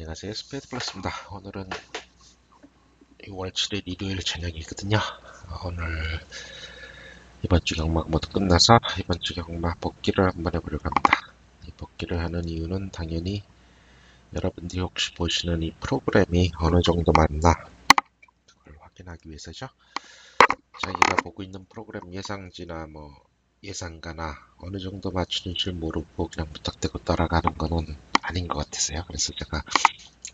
안녕하세요. 스페이드 플러스입니다. 오늘은 6월 7일 일요일 저녁이거든요. 오늘 이번 주 경막 모두 끝나서 이번 주 경막 복귀를 한번 해보려고 합니다. 이 복귀를 하는 이유는 당연히 여러분들이 혹시 보시는 이 프로그램이 어느 정도 맞나 그걸 확인하기 위해서죠. 자기가 보고 있는 프로그램 예상지나 예상가나 어느 정도 맞추는지 모르고 그냥 무턱대고 따라가는 거는 아닌 것 같아서요. 그래서 제가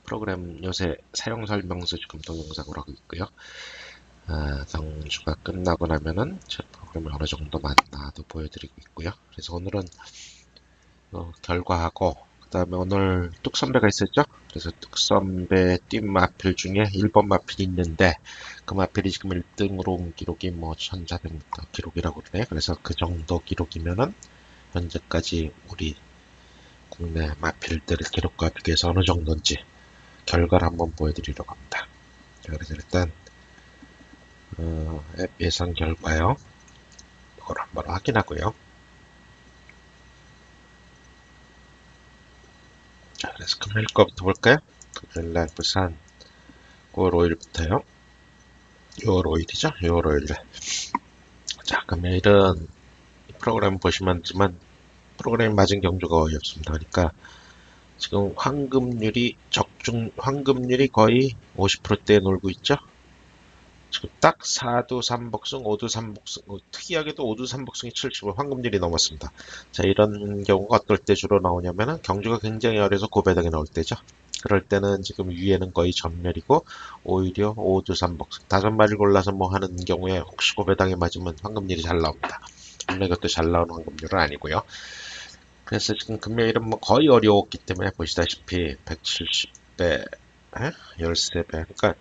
프로그램 요새 사용 설명서 지금 동영상으로 하고 있고요. 경주가 끝나고 나면은 제 프로그램이 어느 정도 맞나도 보여드리고 있고요. 그래서 오늘은 결과하고 그 다음에 오늘 뚝선배가 있었죠. 그래서 뚝선배 뛴 마필 중에 1번 마필이 있는데 그 마필이 지금 1등으로 온 기록이 1400m 기록이라고 그러네. 그래서 그 정도 기록이면은 현재까지 우리 국내 마필들의 기록과 비교해서 어느 정도인지 결과를 한번 보여드리려고 합니다. 자, 그래서 일단 앱 예상 결과요. 이걸 한번 확인하고요. 자, 그래서 금요일 거부터 볼까요? 금요일날 부산 9월 5일부터요. 6월 5일이죠? 6월 5일. 자, 금요일은 프로그램 보시면 알지만 프로그램 맞은 경주가 거의 없습니다. 그러니까 지금 황금률이 거의 50%대에 놀고 있죠? 지금 딱 4두 3복승, 5두 3복승, 특이하게도 5두 3복승이 70을 황금률이 넘었습니다. 자, 이런 경우가 어떨 때 주로 나오냐면은 경주가 굉장히 어려서 고배당이 나올 때죠. 그럴 때는 지금 위에는 거의 전멸이고 오히려 5두 3복승, 5마리 골라서 하는 경우에 혹시 고배당에 맞으면 황금률이 잘 나옵니다. 물론 이것도 잘 나오는 황금률은 아니고요. 그래서 지금 금요일은 거의 어려웠기 때문에 보시다시피 170배, 13배, 그러니까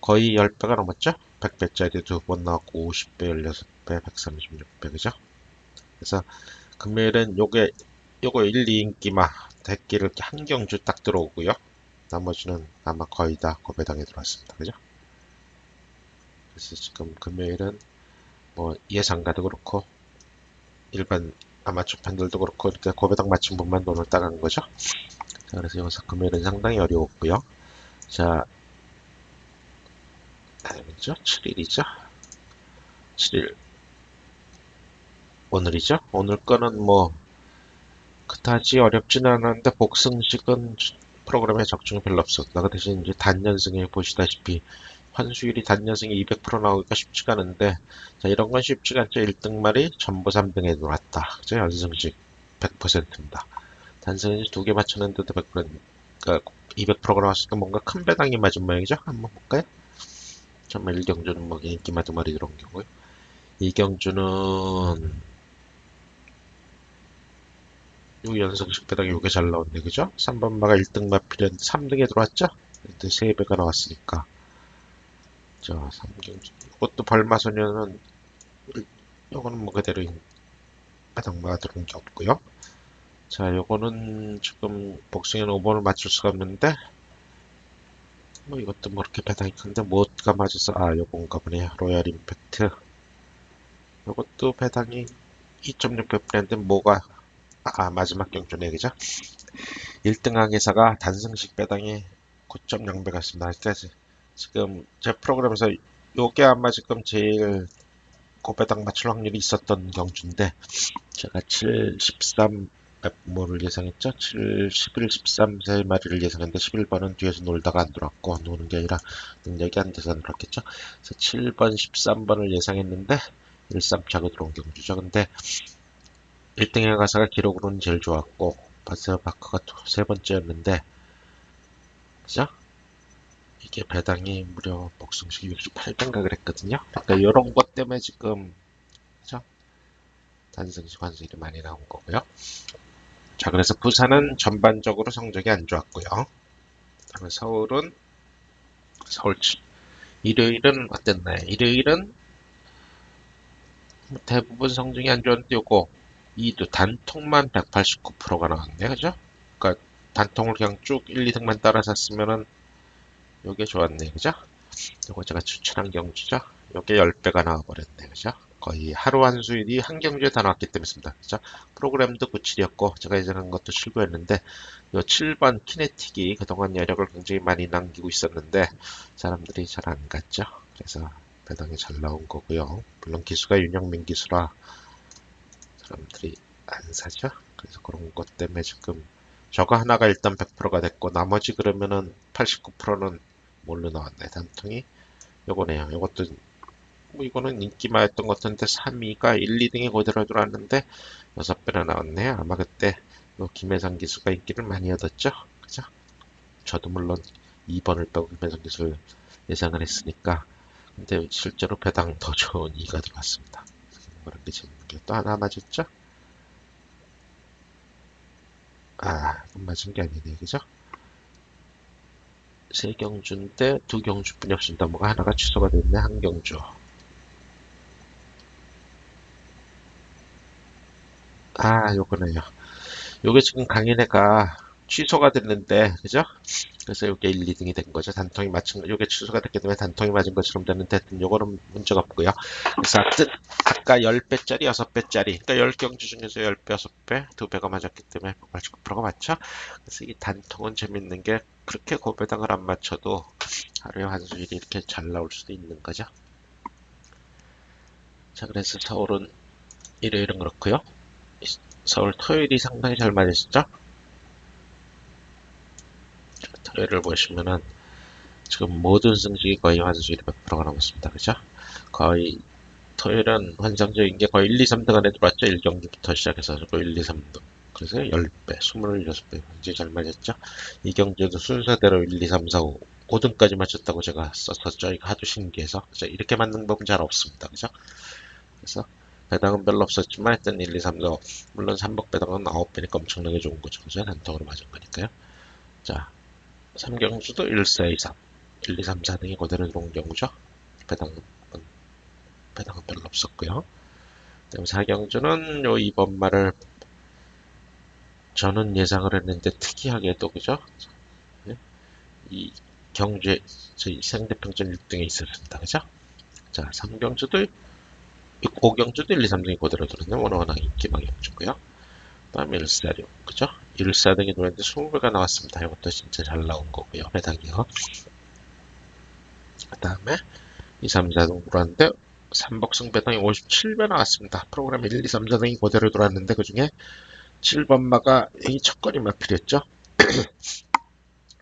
거의 10배가 넘었죠? 100배짜리 2번 나왔고 50배, 16배, 136배, 그죠? 그래서 금요일은 요거 1, 2인기마 대기를 이렇게 한 경주 딱 들어오고요. 나머지는 아마 거의 다 고배당에 들어왔습니다. 그죠? 그래서 지금 금요일은 예상가도 그렇고 일반 아마추어 팬들도 그렇고 이렇게 고배당 맞힌 분만 돈을 따간 거죠. 자, 그래서 여기서 금요일은 상당히 어려웠고요. 자, 다음이죠? 7일이죠? 7일 오늘이죠? 오늘 거는 그다지 어렵지는 않았는데 복승식은 프로그램에 적중이 별로 없었다. 그 대신 이제 단연승에 보시다시피 환수율이 단연승이 200% 나오기가 쉽지가 않은데 자, 이런 건 쉽지가 않죠. 1등 말이 전부 3등에 들어왔다. 그죠? 연승식 100%입니다. 단승이 두 개 맞췄는데도 100%, 그러니까 200%가 나왔으니까 뭔가 큰 배당이 맞은 모양이죠. 한번 볼까요? 정말 1경주는 인기마 2마리 들어온 경우요. 2경주는 6연승식 배당이 이게 잘 나왔네, 그죠? 3번마가 1등 마필은 3등에 들어왔죠? 근데 3배가 나왔으니까. 자, 3경주. 이것도 벌마소녀는, 요거는 그대로 배당마가 들어온 게 없고요. 자, 요거는 지금 복숭이는 5번을 맞출 수가 없는데, 이것도 그렇게 배당이 큰데, 뭐가 맞아서, 요건가 보네요. 로얄 임팩트. 요것도 배당이 2.6배인데, 마지막 경주네, 그죠? 1등 항해사가 단승식 배당이 9.0배 같습니다. 그러니까 지금 제 프로그램에서 요게 아마 지금 제일 고배당 맞출 확률이 있었던 경주인데 제가 7, 13 뭐를 예상했죠? 7, 11, 13 세 마리를 예상했는데 11번은 뒤에서 놀다가 안 들어왔고 노는 게 아니라 능력이 안 돼서 안 들어왔겠죠? 그래서 7번, 13번을 예상했는데 13차고 들어온 경주죠. 근데 1등에 가사가 기록으로는 제일 좋았고 바스바크가 세 번째였는데 그죠? 이게 배당이 무려 복숭식 68배인가 그랬거든요. 그러니까 이런 것 때문에 지금 그죠? 단승식 환승이 많이 나온 거고요. 자, 그래서 부산은 전반적으로 성적이 안 좋았고요. 그다음에 서울 일요일은 어땠나요? 일요일은 대부분 성적이 안 좋았는데 요거 2도 단통만 189%가 나왔네, 그죠? 그러니까 단통을 그냥 쭉 1, 2등만 따라 샀으면은 요게 좋았네, 그죠? 요거 제가 추천한 경주죠. 요게 10배가 나와버렸네, 그죠? 거의 하루 한 수일이 한 경주에 다 나왔기 때문입니다. 그죠? 프로그램도 97이었고 제가 예전에 한 것도 출고했는데 이 7번 키네틱이 그동안 여력을 굉장히 많이 남기고 있었는데 사람들이 잘 안 갔죠. 그래서 배당이 잘 나온 거고요. 물론 기수가 윤영민 기수라 사람들이 안 사죠. 그래서 그런 것 때문에 지금 저거 하나가 일단 100%가 됐고 나머지 그러면은 89%는 뭘로 나왔나요? 단통이 요거네요. 요것도 뭐 이거는 인기마였던 것 같은데 3위가 1, 2등이 그대로 들어왔는데 6배나 나왔네요. 아마 그때 요 김혜성 기수가 인기를 많이 얻었죠. 그죠? 저도 물론 2번을 빼고 김혜성 기수를 예상을 했으니까 근데 실제로 배당 더 좋은 2가 들어왔습니다. 그런 게 재밌는 게 또 하나 맞았죠? 아, 이건 맞은 게 아니네. 그죠? 세 경주인데 두 경주뿐이 없습니다. 뭐가 하나가 취소가 됐네. 한 경주. 아, 요거네요. 요게 지금 강인회가 취소가 됐는데, 그죠? 그래서 요게 1, 2등이 된 거죠. 단통이 맞춘 거, 요게 취소가 됐기 때문에 단통이 맞은 것처럼 되는데, 하여튼 요거는 문제가 없고요. 그래서 하여튼 아까 10배짜리, 6배짜리, 그러니까 10경주 중에서 10배, 6배, 2배가 맞았기 때문에 89%가 맞죠? 그래서 이 단통은 재밌는 게 그렇게 고배당을 안 맞춰도 하루에 환수일이 이렇게 잘 나올 수도 있는 거죠. 자, 그래서 서울은 일요일은 그렇고요. 서울 토요일이 상당히 잘 맞으시죠? 토요일을 보시면은 지금 모든 승식이 거의 환수율이 100%가 넘었습니다. 그죠? 거의 토요일은 환상적인 게 거의 1, 2, 3등 안에 들어왔죠. 1경기부터 시작해서 1, 2, 3등. 그래서 10배, 26배 굉장히 잘 맞았죠. 이 경기에도 순서대로 1, 2, 3, 4, 5, 5등까지 맞췄다고 제가 썼었죠. 이거 하도 신기해서. 그죠? 이렇게 맞는 법은 잘 없습니다. 그죠? 그래서 배당은 별로 없었지만 하여튼 1, 2, 3, 4, 물론 3복 배당은 9배니까 엄청나게 좋은 거죠. 그죠? 단톡으로 맞은 거니까요. 자, 3경주도 1, 4, 2, 3. 1, 2, 3, 4등이 그대로 들어온 경우죠. 배당은, 배당은 별로 없었고요. 그다음 4경주는 요 이번 말을 저는 예상을 했는데 특이하게도 그죠? 예? 이 경주에 저희 상대평점 6등에 있었습니다. 그죠? 자, 3경주도 5경주도 1, 2, 3등이 그대로 들었네요. 워낙 인기만 경주고요. 그다음에 146, 그죠? 1사등이 들어왔는데 20배가 나왔습니다. 이것도 진짜 잘 나온 거고요. 배당이요. 그다음에 2, 3, 4등 들어왔는데 3복승 배당이 57배 나왔습니다. 프로그램 1, 2, 3, 4등이 그대로 들어왔는데 그 중에 7번마가 이 첫걸이 마필이었죠.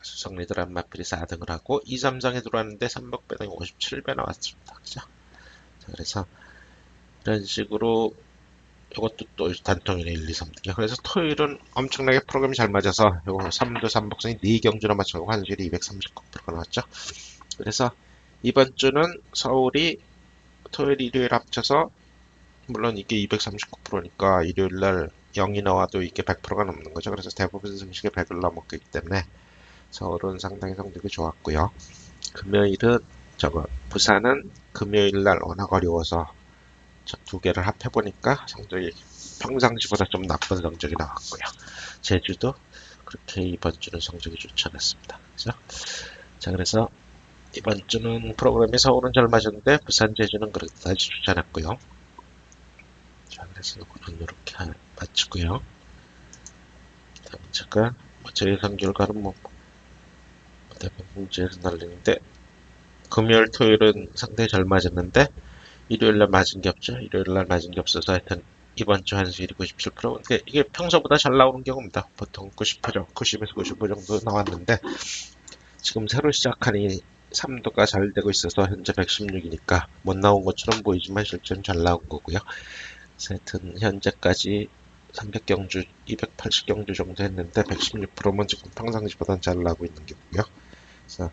수성리드란 마필이 4등을 하고 2, 3, 4에 들어왔는데 3복 배당이 57배 나왔습니다. 그죠? 자, 그래서 이런 식으로 이것도 또 단통이네 1, 2, 3등이요. 그래서 토요일은 엄청나게 프로그램이 잘 맞아서 요거 3도 3복승이 4경주나 맞춰서 환율이 239%가 나왔죠. 그래서 이번 주는 서울이 토요일, 일요일 합쳐서 물론 이게 239%니까 일요일 날 0이 나와도 이게 100%가 넘는 거죠. 그래서 대부분 승식에 100을 넘었기 때문에 서울은 상당히 성적이 좋았고요. 금요일은 저거 부산은 금요일 날 워낙 어려워서 두 개를 합해보니까 성적이 평상시보다 좀 나쁜 성적이 나왔고요. 제주도 그렇게 이번 주는 성적이 좋지 않았습니다. 그죠? 자, 그래서 이번 주는 프로그램이 서울은 잘 맞았는데 부산, 제주는 그렇게 좋지 않았고요. 자, 그래서 이거는 이렇게 마치고요. 다음 제가 제 예상 결과는 뭐 대부분 문제에서 날리는데 금요일, 토요일은 상당히 잘 맞았는데 일요일날 맞은 게 없죠. 일요일날 맞은 게 없어서 하여튼 이번 주 한수일이 97%. 근데 이게 평소보다 잘 나오는 경우입니다. 보통 90%, 90에서 95 정도 나왔는데 지금 새로 시작한 이 3도가 잘 되고 있어서 현재 116이니까 못 나온 것처럼 보이지만 실제는 잘 나온 거고요. 하여튼 현재까지 300경주, 280경주 정도 했는데 116%면 지금 평상시보다 잘 나고 있는 게고요. 그래서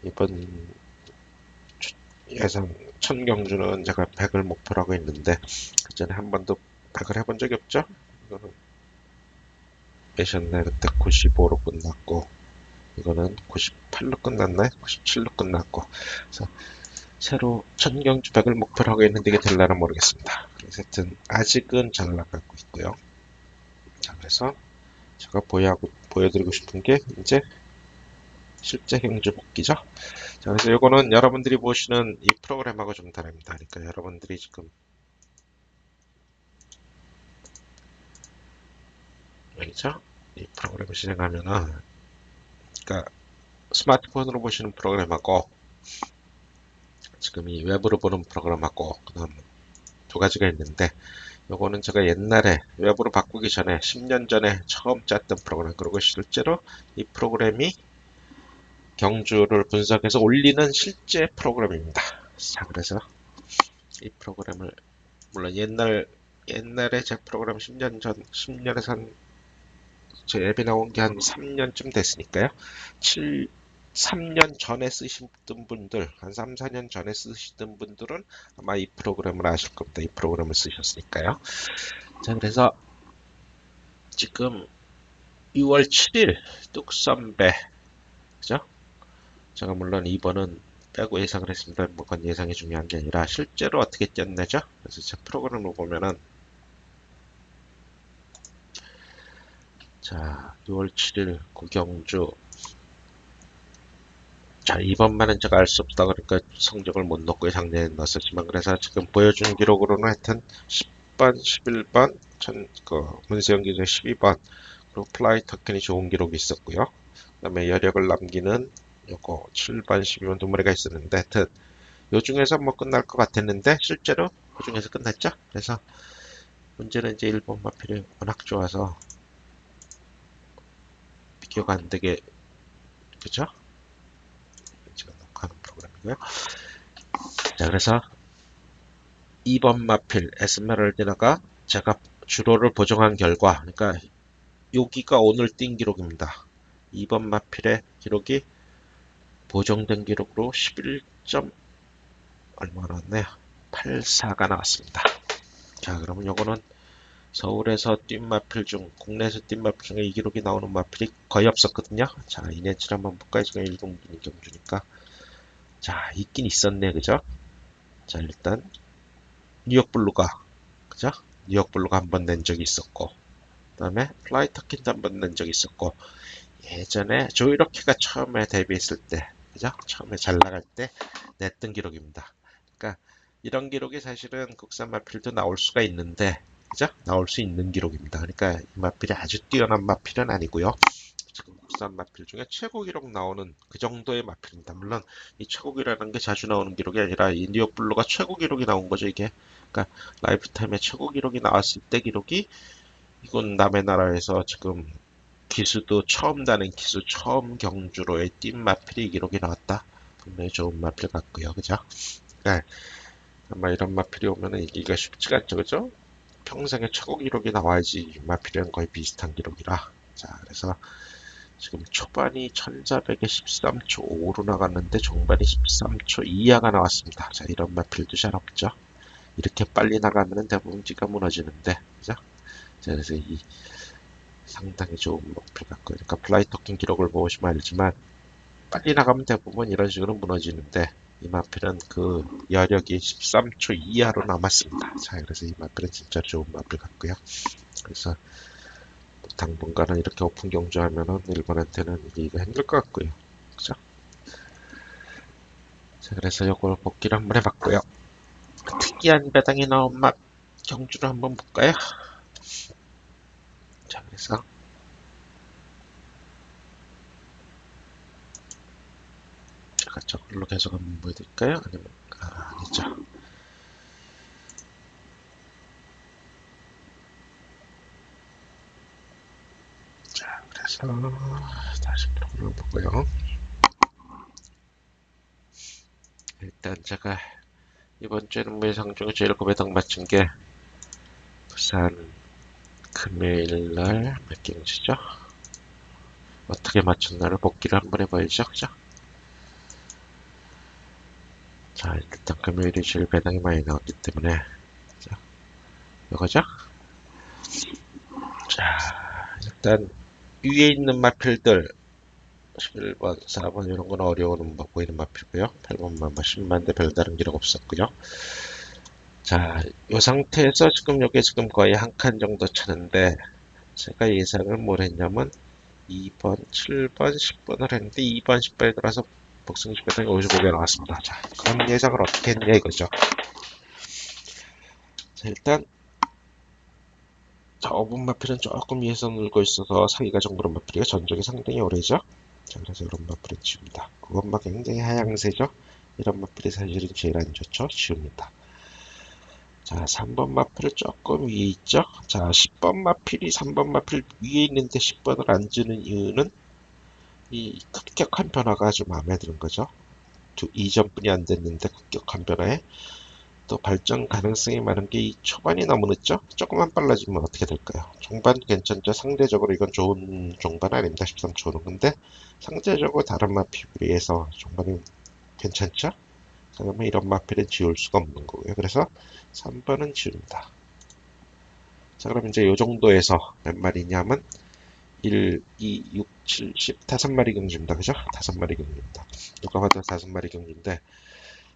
이번 예상 1000경주는 제가 100을 목표로 하고 있는데 그 전에 한 번도 100을 해본 적이 없죠. 이거는 예전에 그때 95로 끝났고 이거는 98로 끝났나요? 97로 끝났고 그래서 새로 1000경주 100을 목표로 하고 있는데 이게 될라나 모르겠습니다. 그래서 하여튼 아직은 잘 나가고 있고요. 자, 그래서 제가 보여드리고 싶은 게 이제 실제 경주 복귀죠. 자, 그래서 이거는 여러분들이 보시는 이 프로그램하고 좀 다릅니다. 그러니까 여러분들이 지금 여기죠? 이 프로그램을 실행하면은, 그러니까 스마트폰으로 보시는 프로그램하고 지금 이 웹으로 보는 프로그램하고 그다음 두 가지가 있는데, 요거는 제가 옛날에 웹으로 바꾸기 전에 10년 전에 처음 짰던 프로그램, 그리고 실제로 이 프로그램이 경주를 분석해서 올리는 실제 프로그램입니다. 자, 그래서 이 프로그램을 물론 옛날에 제 프로그램 10년 전, 10년에서 제 앱이 나온 게 한 3년쯤 됐으니까요. 3년 전에 쓰시던 분들, 한 3, 4년 전에 쓰시던 분들은 아마 이 프로그램을 아실 겁니다. 이 프로그램을 쓰셨으니까요. 자, 그래서 지금 6월 7일 뚝섬배, 그죠? 제가 물론 2번은 빼고 예상을 했습니다. 뭐 그건 예상이 중요한 게 아니라 실제로 어떻게 뛰었나죠? 그래서 제 프로그램을 보면은, 자, 6월 7일 구경주. 자, 이번만은 제가 알 수 없다 그러니까 성적을 못 넣고 작년에 넣었지만, 그래서 지금 보여준 기록으로는 하여튼 10번, 11번, 문세영 기자 12번, 그리고 플라이 터킨이 좋은 기록이 있었고요. 그 다음에 여력을 남기는 요거 7번, 12번 두 마리가 있었는데, 하여튼 요 중에서 뭐 끝날 것 같았는데 실제로 그 중에서 끝났죠. 그래서 문제는 이제 1번 마필이 워낙 좋아서 비교가 안 되게, 그죠? 제가 녹화하는 프로그램이고요. 자, 그래서 2번 마필 에스메랄디나가 제가 주로를 보정한 결과, 그러니까 여기가 오늘 뛴 기록입니다. 2번 마필의 기록이 보정된 기록으로 11점 얼마 나왔네요. 84가 나왔습니다. 자, 그러면 요거는 서울에서 뛴 마필 중, 국내에서 뛴 마필 중에 이 기록이 나오는 마필이 거의 없었거든요. 자, 2년치를 한번 볼까요? 지금 1동분이 경주니까. 자, 있긴 있었네, 그죠? 자, 일단 뉴욕 블루가, 그죠? 뉴욕 블루가 한 번 낸 적이 있었고, 그 다음에 플라이 터킨도 한 번 낸 적이 있었고, 예전에 조이로키가 처음에 데뷔했을 때, 그죠? 처음에 잘 나갈 때 냈던 기록입니다. 그러니까 이런 기록이 사실은 국산 마필도 나올 수가 있는데, 그죠? 나올 수 있는 기록입니다. 그러니까 이 마필이 아주 뛰어난 마필은 아니고요. 지금 국산 마필 중에 최고 기록 나오는 그 정도의 마필입니다. 물론 이 최고 기록이라는 게 자주 나오는 기록이 아니라 이 뉴욕 블루가 최고 기록이 나온 거죠, 이게. 그러니까 라이프타임에 최고 기록이 나왔을 때 기록이, 이건 남의 나라에서 지금 기수도 처음 다는 기수, 처음 경주로의 뛴 마필이 기록이 나왔다. 분명히 좋은 마필 같고요, 그죠? 네, 아마 이런 마필이 오면은 이기기가 쉽지가 않죠, 그죠? 평생에 최고 기록이 나와야지 마필이랑 거의 비슷한 기록이라. 자, 그래서 지금 초반이 1400에 13초 5로 나갔는데 종반이 13초 이하가 나왔습니다. 자, 이런 마필도 잘 없죠. 이렇게 빨리 나가면 대부분 기가 무너지는데, 그죠? 자, 그래서 이 상당히 좋은 마필 같고, 그러니까 플라이 토킹 기록을 보시면 알지만 빨리 나가면 대부분 이런 식으로 무너지는데, 이 마필은 그 여력이 13초 이하로 남았습니다. 자, 그래서 이 마필은 진짜 좋은 마필 같고요. 그래서 당분간은 이렇게 오픈 경주하면은 일본한테는 이기기가 힘들 것 같고요. 그죠? 자, 그래서 이걸 복기를 한번 해봤고요. 특이한 배당이 나온 맛 경주를 한번 볼까요? 자, 그래서 제가 저걸로 계속 한번 보여드릴까요? 아니면 아니죠. 자, 그래서 다시 프로그램을 보고요. 일단 제가 이번 주에 무예상 중에 제일 고배당 맞춘 게 부산 금요일날 몇 경주죠? 어떻게 맞췄나를 복기를 한번 해봐야죠, 그죠? 자, 일단 금요일이 제일 배당이 많이 나왔기 때문에, 자, 이거죠? 자, 일단 위에 있는 마필들 11번, 4번 이런 건 어려운 보이는 마필이고요. 8번만 10만 대 별다른 기록 없었고요. 자, 이 상태에서 지금 여기 지금 거의 한 칸 정도 차는데, 제가 예상을 뭘 했냐면 2번, 7번, 10번을 했는데 2번, 10번에 들어서 복승 10번이 55개 나왔습니다. 자, 그럼 예상을 어떻게 했냐 이거죠. 자, 일단 자, 5번 마필은 조금 위에서 놀고 있어서 사기가 정도로 마필이가 전적이 상당히 오래죠. 자, 그래서 이런 마필은 지웁니다. 9번마 굉장히 하향세죠. 이런 마필이 사실은 제일 안 좋죠. 지웁니다. 자, 3번 마필은 조금 위에 있죠. 자, 10번 마필이 3번 마필 위에 있는데 10번을 안 주는 이유는 이 급격한 변화가 아주 마음에 드는 거죠. 2점뿐이 안 됐는데 급격한 변화에 또 발전 가능성이 많은 게 이 초반이 너무 늦죠? 조금만 빨라지면 어떻게 될까요? 종반 괜찮죠? 상대적으로 이건 좋은 종반 아닙니다. 13초는. 근데 상대적으로 다른 마필에 비해서 종반이 괜찮죠? 그러면 이런 마필은 지울 수가 없는 거고요. 그래서 3번은 지운다. 자, 그럼 이제 이 정도에서 몇 마리냐면 1, 2, 6, 7, 10, 5마리 경주입니다. 그죠? 5마리 경주입니다. 누가 봐도 5마리 경주인데,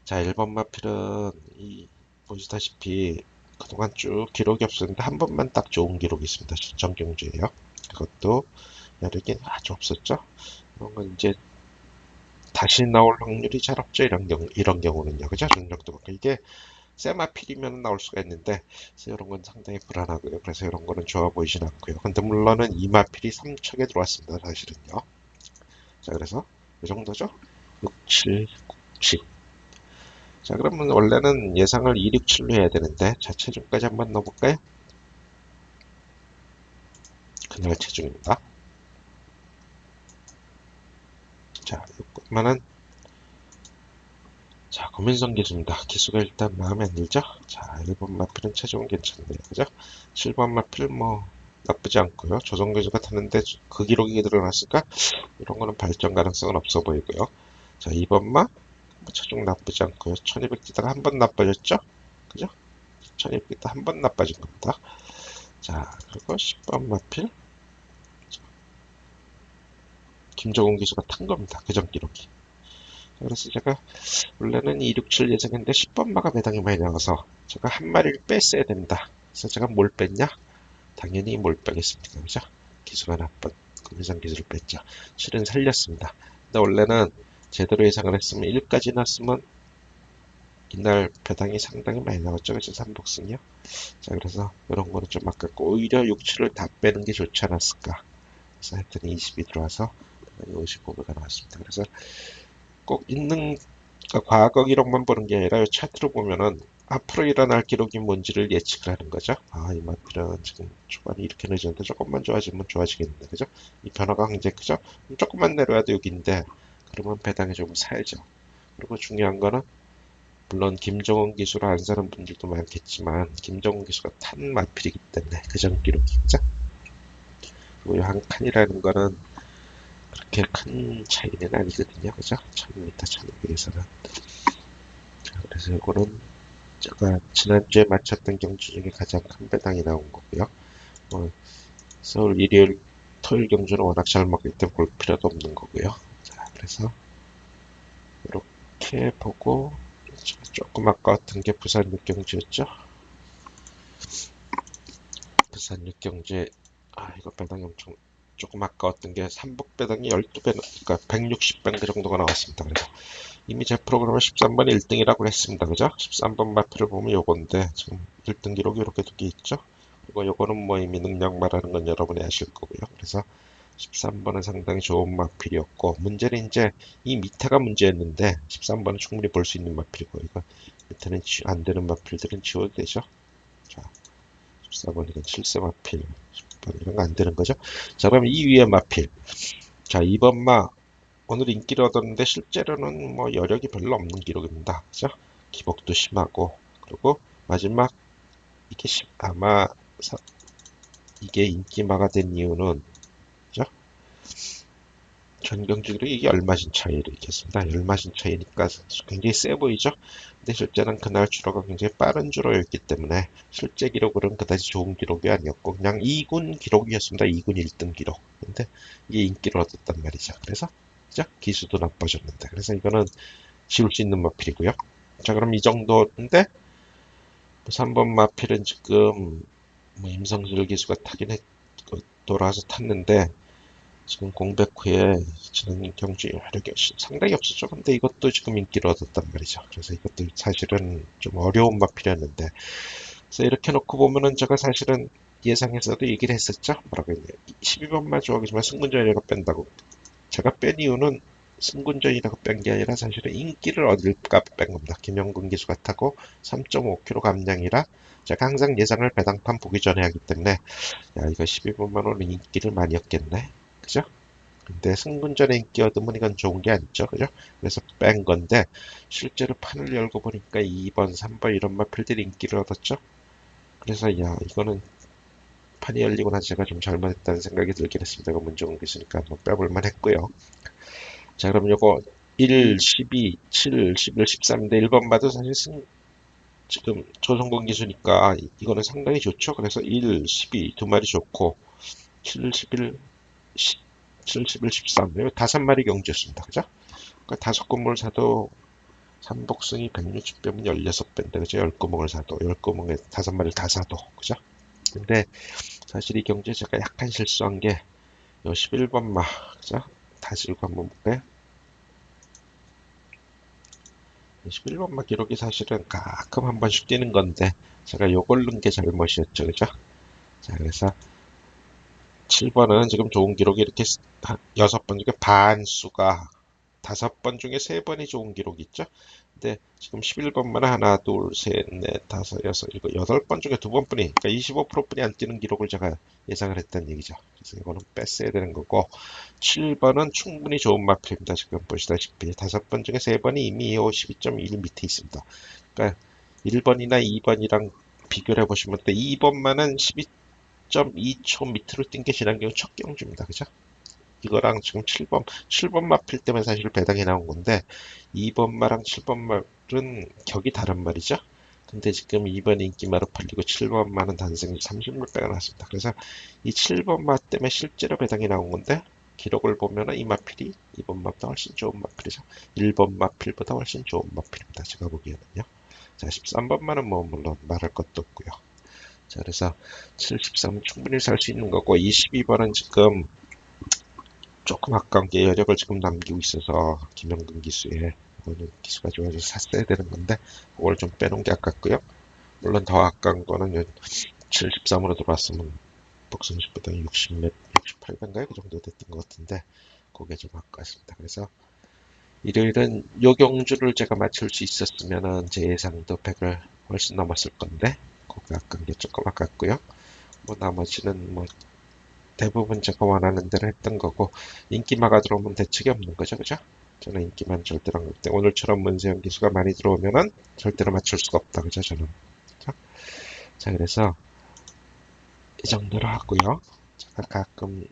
자, 1번 마필은 보시다시피 그동안 쭉 기록이 없었는데 한 번만 딱 좋은 기록이 있습니다. 실전 경주예요. 그것도 여러 개 아주 없었죠. 그런 건 이제 다시 나올 확률이 잘 없죠. 이런 경우는요. 그죠? 중력도 그렇고 이게 세마필이면 나올 수가 있는데 그래서 이런 건 상당히 불안하고요. 그래서 이런 거는 좋아 보이진 않고요. 근데 물론은 이마필이 3척에 들어왔습니다. 사실은요. 자, 그래서 이 정도죠. 6, 7, 10. 자, 그러면 원래는 예상을 2, 6, 7로 해야 되는데 자, 체중까지 한번 넣어볼까요? 그날 체중입니다. 자, 이것만은 자, 고민성 기수입니다. 기수가 일단 마음에 안 들죠? 자, 1번 마필은 체중은 괜찮네요. 그죠? 7번 마필 뭐 나쁘지 않고요. 조정 기수가 탔는데 그 기록이 드러났을까? 이런 거는 발전 가능성은 없어 보이고요. 자, 2번 마 체중 나쁘지 않고요. 1200 뛰다가 한 번 나빠졌죠? 그죠? 1200 뛰다 한 번 나빠진 겁니다. 자, 그리고 10번 마필 김종훈 기수가 탄 겁니다. 그전 기록이. 그래서 제가 원래는 267 예상인데 10번 마가 배당이 많이 나와서 제가 한 마리를 뺐어야 된다. 그래서 제가 뭘 뺐냐? 당연히 뭘 빼겠습니까? 그죠? 기수가 나쁜 금이상 기수를 뺐죠. 실은 살렸습니다. 근데 원래는 제대로 예상을 했으면 1까지 났으면 이날 배당이 상당히 많이 나왔죠. 그죠? 삼복승이요. 자, 그래서 이런 거는 좀 아깝고 오히려 6, 7을 다 빼는 게 좋지 않았을까. 그래서 하여튼 20이 들어와서 55배가 나왔습니다. 그래서 꼭 있는 그러니까 과거 기록만 보는 게 아니라 이 차트로 보면은 앞으로 일어날 기록이 뭔지를 예측을 하는 거죠. 아, 이 마필은 지금 초반이 이렇게 늦었는데 조금만 좋아지면 좋아지겠는데, 그죠? 이 변화가 굉장히 크죠? 조금만 내려와도 여기인데, 그러면 배당이 좀 사야죠. 그리고 중요한 거는, 물론 김정은 기수를 안 사는 분들도 많겠지만, 김정은 기수가 탄 마필이기 때문에, 그전 기록이, 그죠? 그리고 한 칸이라는 거는 그렇게 큰 차이는 아니거든요. 그죠? 1000m, 1500에서는. 그래서 이거는 제가 지난주에 마쳤던 경주 중에 가장 큰 배당이 나온 거고요. 뭐 서울 일요일, 토요일 경주는 워낙 잘 먹기 때문에 볼 필요도 없는 거고요. 자, 그래서 이렇게 보고 조금 아까웠던 게 부산 육경주였죠. 부산 육경주에 이거 배당이 엄청 조금 아까웠던 게 삼복 배당이 12배, 그러니까 160배 그 정도가 나왔습니다. 그래서 이미 제 프로그램은 13번 1등이라고 했습니다. 그죠? 13번 마표를 보면 요건데 지금 1등 기록이 이렇게 두 개 있죠? 그리고 요거는 뭐 이미 능력 말하는 건 여러분이 아실 거고요. 그래서 13번은 상당히 좋은 마필이었고 문제는 이제 이 밑에가 문제였는데 13번은 충분히 볼 수 있는 마필이고 이거 밑에는 안 되는 마필들은 지워도 되죠. 자, 14번 이건 7세 마필 10번 이런 거 안 되는 거죠. 자, 그럼 이 위에 마필. 자, 2번 마 오늘 인기를 얻었는데 실제로는 뭐 여력이 별로 없는 기록입니다. 그죠? 기복도 심하고 그리고 마지막 이게 아마 이게 인기마가 된 이유는 그죠? 전경주로 이게 얼마신 차이를 있겠습니다. 얼마신 차이니까 굉장히 세 보이죠? 근데 실제는 그날 주로가 굉장히 빠른 주로였기 때문에 실제 기록으로는 그다지 좋은 기록이 아니었고 그냥 2군 기록이었습니다. 2군 1등 기록. 근데 이게 인기를 얻었단 말이죠. 그래서 그죠? 기수도 나빠졌는데 그래서 이거는 지울 수 있는 마필이고요. 자, 그럼 이 정도인데 3번 마필은 지금 뭐 임성실 기수가 타긴 돌아와서 탔는데 지금 공백 후에 지난 경주에 활력이 상당히 없었죠. 근데 이것도 지금 인기를 얻었단 말이죠. 그래서 이것도 사실은 좀 어려운 마필이었는데 그래서 이렇게 놓고 보면은 제가 사실은 예상에서도 얘기를 했었죠. 뭐라고 했냐. 12번만 좋아하겠지만 승군전이라고 뺀다고. 제가 뺀 이유는 승군전이라고 뺀 게 아니라 사실은 인기를 얻을까 뺀 겁니다. 김영근 기수가 타고 3.5km 감량이라 제가 항상 예상을 배당판 보기 전에 하기 때문에 야 이거 12번만으로 인기를 많이 얻겠네. 그죠? 근데 승군전에 인기 얻으면 이건 좋은 게 아니죠. 그죠? 그래서 뺀 건데 실제로 판을 열고 보니까 2번, 3번 이런 마필들이 인기를 얻었죠. 그래서 야 이거는 판이 열리고 나서 제가 좀 잘못했다는 생각이 들긴 했습니다. 문종은 기수니까 한번 빼볼만 했고요. 자, 그럼 요거 1, 12, 7, 11, 13인데 1번 봐도 사실 지금 조성공 기수니까 이거는 상당히 좋죠. 그래서 1, 12 두 마리 좋고 7, 11, 7, 11, 13 이거 다섯 마리 경주였습니다. 그죠? 그러니까 다섯 건물 사도 삼복승이 160배면 16배인데 그죠? 10구멍을 사도 10구멍에 다섯 마리를 다 사도 그죠? 근데 사실 이 경주에 제가 약간 실수한 게 요 11번 마 그죠? 다시 이거 한번 볼까요? 11번 마 기록이 사실은 가끔 한 번씩 뛰는 건데 제가 요걸 넣은 게 잘못이었죠. 그죠? 자, 그래서 7번은 지금 좋은 기록이 이렇게 6번 중에 반수가 5번 중에 3번이 좋은 기록이 있죠. 근데 지금 11번만 하나, 둘, 셋, 넷, 다섯, 여섯, 일곱, 8번 중에 2번뿐이, 그러니까 25%뿐이 안 뛰는 기록을 제가 예상을 했다는 얘기죠. 그래서 이거는 뺐어야 되는 거고, 7번은 충분히 좋은 마필입니다. 지금 보시다시피 5번 중에 3번이 이미 12.1 밑에 있습니다. 그러니까 1번이나 2번이랑 비교를 해보시면 또 2번만은 12.2초 밑으로 뛴 게 지난 경우 첫 경주입니다. 그죠? 이거랑 지금 7번 마필 때문에 사실 배당이 나온 건데 2번 마랑 7번 말은 격이 다른 말이죠. 근데 지금 2번 인기마로 팔리고 7번 마는 단승이 30물배가 나왔습니다. 그래서 이 7번 마 때문에 실제로 배당이 나온 건데 기록을 보면은 이 마필이 2번 마보다 훨씬 좋은 마필이죠. 1번 마필보다 훨씬 좋은 마필입니다. 제가 보기에는요. 자, 13번 마는 뭐 물론 말할 것도 없고요. 자, 그래서 73은 충분히 살 수 있는 거고 22번은 지금 조금 아까운 게 여력을 지금 남기고 있어서 김영근 기수에 이거는 기수가 좋아져서 샀어야 되는 건데 그걸 좀 빼놓은 게 아깝고요. 물론 더 아까운 거는 73으로 들어왔으면 복승식보다 60몇, 68배인가요? 그 정도 됐던 것 같은데 그게 좀 아깝습니다. 그래서 일요일은 요 경주를 제가 맞출 수 있었으면은 제 예상도 100을 훨씬 넘었을 건데 그게 아까운 게 조금 아깝고요. 뭐 나머지는 뭐 대부분 제가 원하는 대로 했던 거고 인기마가 들어오면 대책이 없는 거죠, 그죠? 저는 인기만 절대로 안 걸때 오늘처럼 문세영 기수가 많이 들어오면은 절대로 맞출 수가 없다, 그죠? 저는. 자, 그래서 이 정도로 하고요. 제가 가끔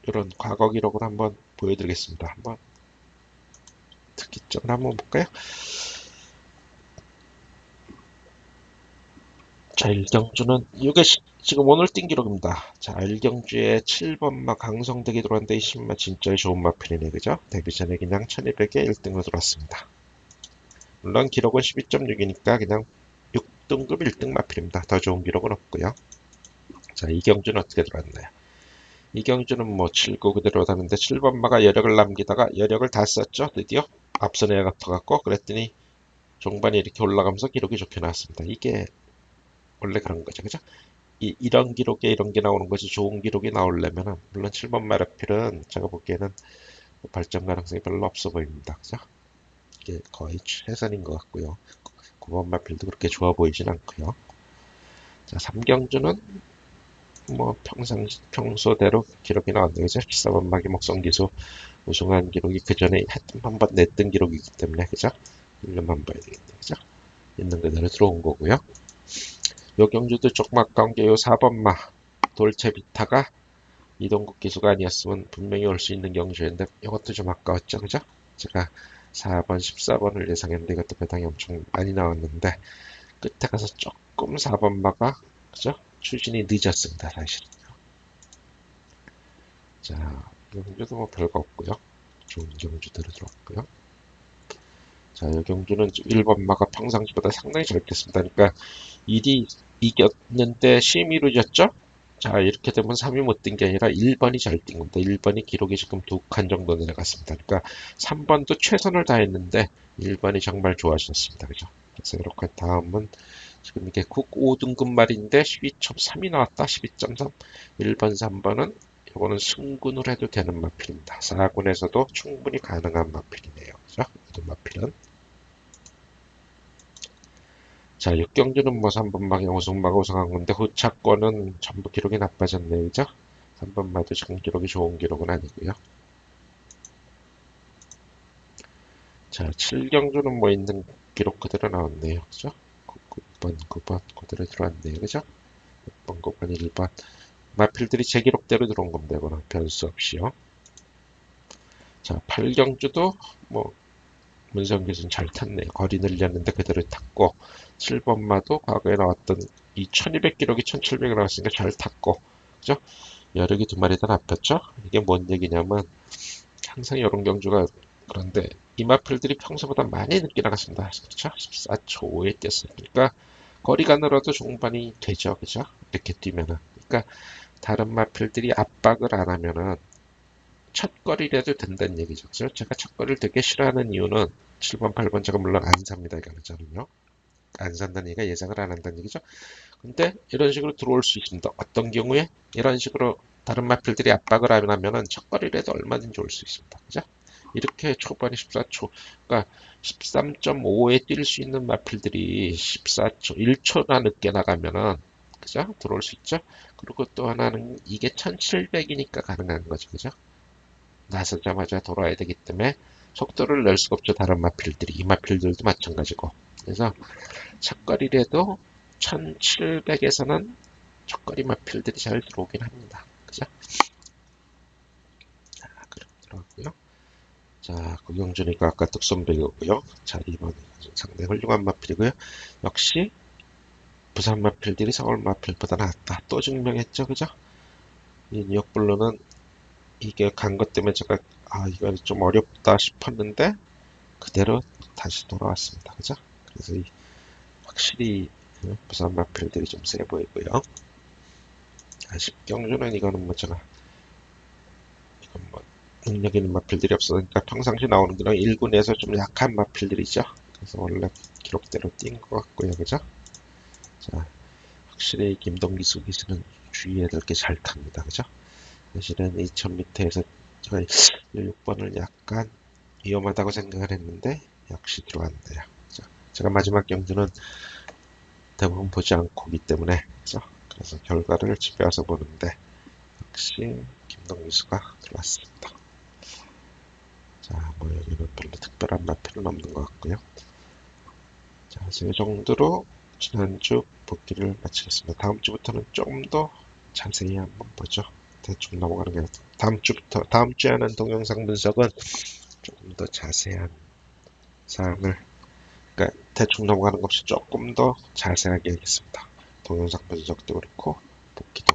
이런 과거 기록을 한번 보여드리겠습니다. 한번 특이점을 한번 볼까요? 자, 일경주는 이게 지금 오늘 뛴 기록입니다. 자, 일경주에 7번마 강성대기 들어왔는데 이 신마 진짜 좋은 마필이네, 그죠? 데뷔 전에 그냥 1200에 1등으로 들어왔습니다. 물론 기록은 12.6이니까 그냥 6등급 1등 마필입니다. 더 좋은 기록은 없고요. 자, 이경주는 어떻게 들어왔나요? 이경주는 뭐 7구 그대로 다는데 7번마가 여력을 남기다가 여력을 다 썼죠. 드디어 앞선 애가 붙어갖고 그랬더니 종반이 이렇게 올라가면서 기록이 좋게 나왔습니다. 이게 원래 그런 거죠. 그죠? 이런 기록에 이런 게 나오는 것이 좋은 기록이 나오려면 물론 7번 마라필은 제가 보기에는 발전 가능성이 별로 없어 보입니다. 그죠? 이게 거의 최선인 것 같고요. 9번 마필도 그렇게 좋아 보이진 않고요. 자, 3경주는 뭐 평소대로 기록이 나왔네요. 그죠? 14번 마기 목성 기수 우승한 기록이 그 전에 한 번 냈던 기록이기 때문에 그죠? 1년만 봐야 되겠네. 그죠? 있는 그대로 들어온 거고요. 요 경주도 조금 아까운 게 요 4번마 돌체 비타가 이동국 기수가 아니었으면 분명히 올 수 있는 경주였는데 이것도 좀 아까웠죠. 그죠? 제가 4번, 14번을 예상했는데 이것도 배당이 엄청 많이 나왔는데 끝에 가서 조금 4번마가 그죠? 추진이 늦었습니다. 사실은. 자, 이 경주도 뭐 별거 없고요. 좋은 경주대로 들어왔고요. 자, 이 경주는 1번마가 평상시보다 상당히 잘 됐습니다. 그러니까 1이 이겼는데 심이 이루어졌죠? 자, 이렇게 되면 3이 못 뛴 게 아니라 1번이 잘 뛴 겁니다. 1번이 기록이 지금 2칸 정도 내려갔습니다. 그러니까 3번도 최선을 다했는데 1번이 정말 좋아졌습니다. 그죠? 그래서 이렇게 다음은 지금 이게 국 5등급 말인데 12.3이 나왔다. 12.3. 1번, 3번은 이거는 승군을 해도 되는 마필입니다. 4군에서도 충분히 가능한 마필이네요. 그죠? 모든 마필은. 자, 6경주는 뭐 3번 방향 우승마가 우승한 건데 후차권은 전부 기록이 나빠졌네요. 그죠? 3번 마도 지금 기록이 좋은 기록은 아니고요. 자, 7경주는 뭐 있는 기록 그대로 나왔네요. 그죠? 9번, 9번 그대로 들어왔네요. 그죠? 6번, 9번, 1번. 마필들이 제 기록대로 들어온 겁니다. 이거는 변수 없이요. 자, 8경주도 뭐 문성기준 잘 탔네요. 거리 늘렸는데 그대로 탔고 7번마도 과거에 나왔던 이 1200 기록이 1700이 나왔으니까 잘 탔고 그죠? 여력이 두 마리 다 납혔죠? 이게 뭔 얘기냐면 항상 이런 경주가 그런데 이 마필들이 평소보다 많이 늦게 나갔습니다. 그렇죠? 14초 5에 뛰었으니까 거리가 늘어도 종반이 되죠. 그죠? 이렇게 뛰면은. 그러니까 다른 마필들이 압박을 안 하면은 첫 거리라도 된다는 얘기죠. 그죠? 제가 첫 거리를 되게 싫어하는 이유는 7번, 8번 제가 물론 안 삽니다. 이거는 저는요. 안 산다는 얘기가 예상을 안 한다는 얘기죠. 근데 이런 식으로 들어올 수 있습니다. 어떤 경우에 이런 식으로 다른 마필들이 압박을 안 하면은 첫 거리라도 얼마든지 올 수 있습니다. 그죠? 이렇게 초반에 14초, 그러니까 13.5에 뛸 수 있는 마필들이 14초, 1초나 늦게 나가면은 그죠? 들어올 수 있죠. 그리고 또 하나는 이게 1700이니까 가능한 거죠. 그죠? 나서자마자 돌아야 되기 때문에 속도를 낼 수가 없죠. 다른 마필들이. 이 마필들도 마찬가지고. 그래서 첫거리라도 1700에서는 첫거리 마필들이 잘 들어오긴 합니다. 그죠? 자, 그렇게 들어가고요. 자, 구경주니까 아까 뚝섬배우고요. 자, 이번 상당히 훌륭한 마필이고요. 역시 부산 마필들이 서울 마필보다 낫다. 또 증명했죠. 그죠? 이 뉴욕블루는 이게 간 것 때문에 제가 이거 좀 어렵다 싶었는데 그대로 다시 돌아왔습니다. 그죠? 그래서 확실히 부산 마필들이 좀 세 보이고요. 10경주는 이거는 뭐 제가 이건 뭐 능력 있는 마필들이 없으니까 평상시 나오는 거랑 1군에서 좀 약한 마필들이죠. 그래서 원래 기록대로 뛴 것 같고요. 그죠? 자, 확실히 김동기 수기수는 주의해야 될 게 잘 탑니다. 그죠? 사실은 2000m에서 저희 6번을 약간 위험하다고 생각을 했는데 역시 들어왔네요. 제가 마지막 경주는 대부분 보지 않고 오기 때문에 그래서 결과를 집에 와서 보는데 역시 김동기수가 들어왔습니다. 자, 뭐 여기는 별로 특별한 마필은 없는 것 같고요. 자, 이 정도로 지난주 복귀를 마치겠습니다. 다음 주부터는 좀 더 자세히 한번 보죠. 대충 넘어가는 게 다음 주에 하는 동영상 분석은 조금 더 자세한 사항을, 그러니까 대충 넘어가는 것 없이 조금 더 자세하게 하겠습니다. 동영상 분석도 그렇고 복귀도